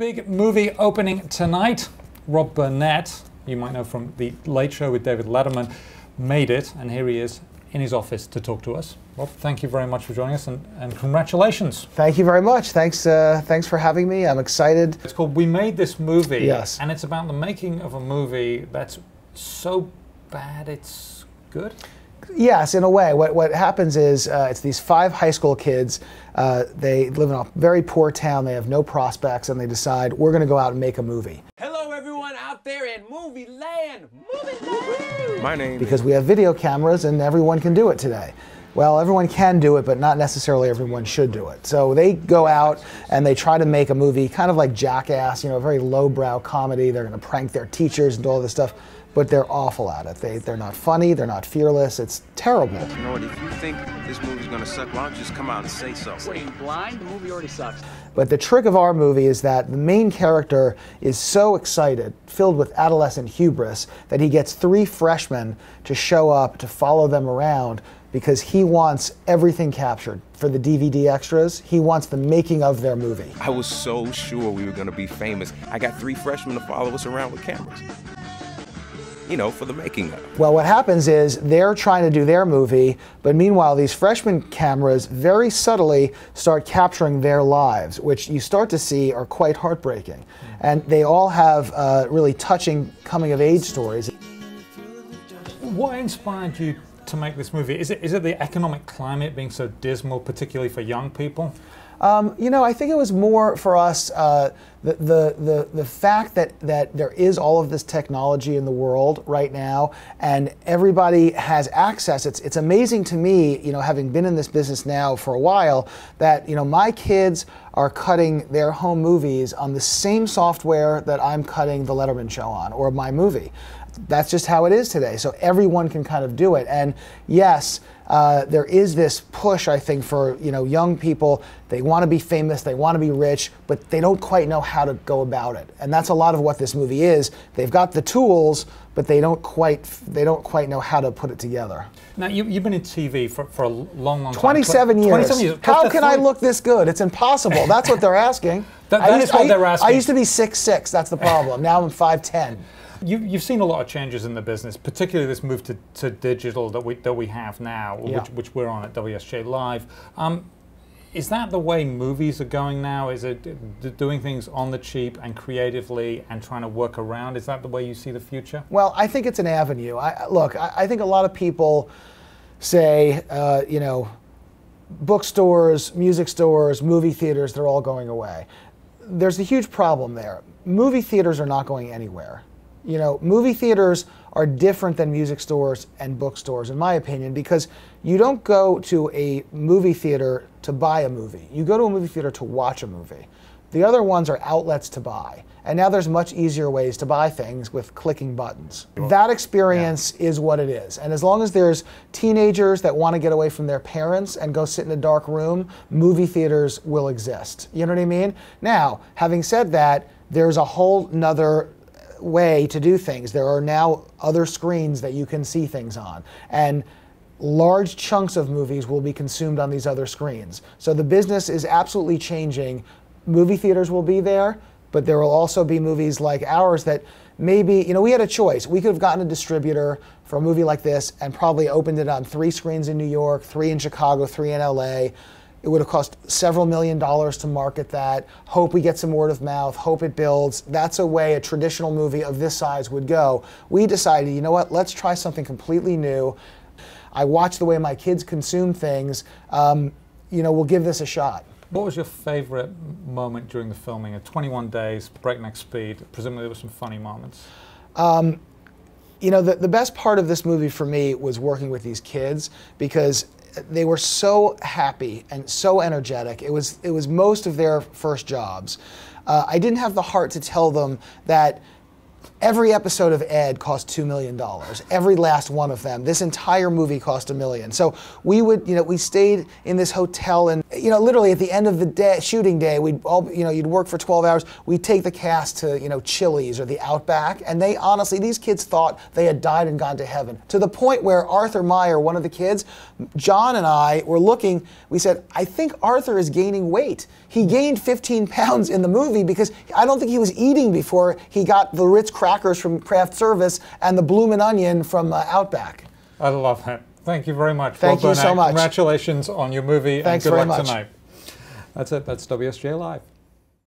Big movie opening tonight. Rob Burnett, you might know from The Late Show with David Letterman, made it, and here he is in his office to talk to us. Rob, thank you very much for joining us, and congratulations. Thank you very much. Thanks for having me. I'm excited. It's called We Made This Movie, yes, and it's about the making of a movie that's so bad it's good? Yes, in a way. What happens is it's these 5 high school kids. They live in a very poor town. They have no prospects, and they decide, we're going to go out and make a movie. Hello, everyone out there in movie land. Movie land. My name because we have video cameras, and everyone can do it today. Well, everyone can do it, but not necessarily everyone should do it. So they go out and they try to make a movie, kind of like Jackass, you know, a very lowbrow comedy. They're going to prank their teachers and do all this stuff, but they're awful at it. They're not funny, they're not fearless, it's terrible. You know what, if you think this movie's gonna suck, why don't you just come out and say so? What, are you blind? The movie already sucks. But the trick of our movie is that the main character is so excited, filled with adolescent hubris, that he gets 3 freshmen to show up to follow them around because he wants everything captured. For the DVD extras, he wants the making of their movie. I was so sure we were gonna be famous. I got 3 freshmen to follow us around with cameras. You know, for the making of it. Well, what happens is they're trying to do their movie, but meanwhile these freshman cameras very subtly start capturing their lives, which you start to see are quite heartbreaking. And they all have really touching coming-of-age stories. What inspired you to make this movie? Is it the economic climate being so dismal, particularly for young people? You know, I think it was more for us the fact that there is all of this technology in the world right now, and everybody has access. It's amazing to me, you know, having been in this business now for a while, that, you know, my kids are cutting their home movies on the same software that I'm cutting the Letterman show on, or my movie. That's just how it is today. So everyone can kind of do it. And yes, there is this push, I think, for, you know, young people. They want to be famous, they want to be rich, but they don't quite know how to go about it. And that's a lot of what this movie is. They've got the tools, but they don't quite know how to put it together. Now, you've been in TV for a long time. 27 years. 27 years. How can I look this good? It's impossible. That's what they're asking. That is what they're asking. I used to be 6'6", that's the problem. Now I'm 5'10". You've seen a lot of changes in the business, particularly this move to digital that we have now, yeah, which we're on at WSJ Live. Is that the way movies are going now? Is it doing things on the cheap and creatively and trying to work around? Is that the way you see the future? Well, I think it's an avenue. Look, I think a lot of people say, you know, bookstores, music stores, movie theaters, they're all going away. There's a huge problem there. Movie theaters are not going anywhere. You know, movie theaters are different than music stores and bookstores, in my opinion, because you don't go to a movie theater to buy a movie. You go to a movie theater to watch a movie. The other ones are outlets to buy. And now there's much easier ways to buy things with clicking buttons. That experience is what it is. And as long as there's teenagers that want to get away from their parents and go sit in a dark room, movie theaters will exist. You know what I mean? Now, having said that, there's a whole nother way to do things. There are now other screens that you can see things on, and large chunks of movies will be consumed on these other screens. So the business is absolutely changing. Movie theaters will be there, but there will also be movies like ours that maybe, you know, we had a choice. We could have gotten a distributor for a movie like this and probably opened it on 3 screens in New York, 3 in Chicago, 3 in LA. It would have cost several $1 million to market that. Hope we get some word of mouth, hope it builds. That's a way a traditional movie of this size would go. We decided, you know what, let's try something completely new. I watch the way my kids consume things. You know, we'll give this a shot. What was your favorite moment during the filming? At 21 days, breakneck speed, presumably there were some funny moments. You know, the best part of this movie for me was working with these kids, because they were so happy and so energetic. It was most of their first jobs. I didn't have the heart to tell them that Every episode of Ed cost $2 million. Every last one of them. This entire movie cost $1 million. So we would, we stayed in this hotel, and literally at the end of the day, shooting day, we'd all, you'd work for 12 hours. We'd take the cast to, Chili's or the Outback, and they honestly, these kids thought they had died and gone to heaven. To the point where Arthur Meyer, one of the kids, John and I were looking. We said, I think Arthur is gaining weight. He gained 15 pounds in the movie because I don't think he was eating before he got the Ritz crackers from Craft Service and the Bloomin' Onion from Outback. I love that. Thank you very much. Thank you so much. Congratulations on your movie. Thanks and good very luck much. tonight. That's it. That's WSJ Live.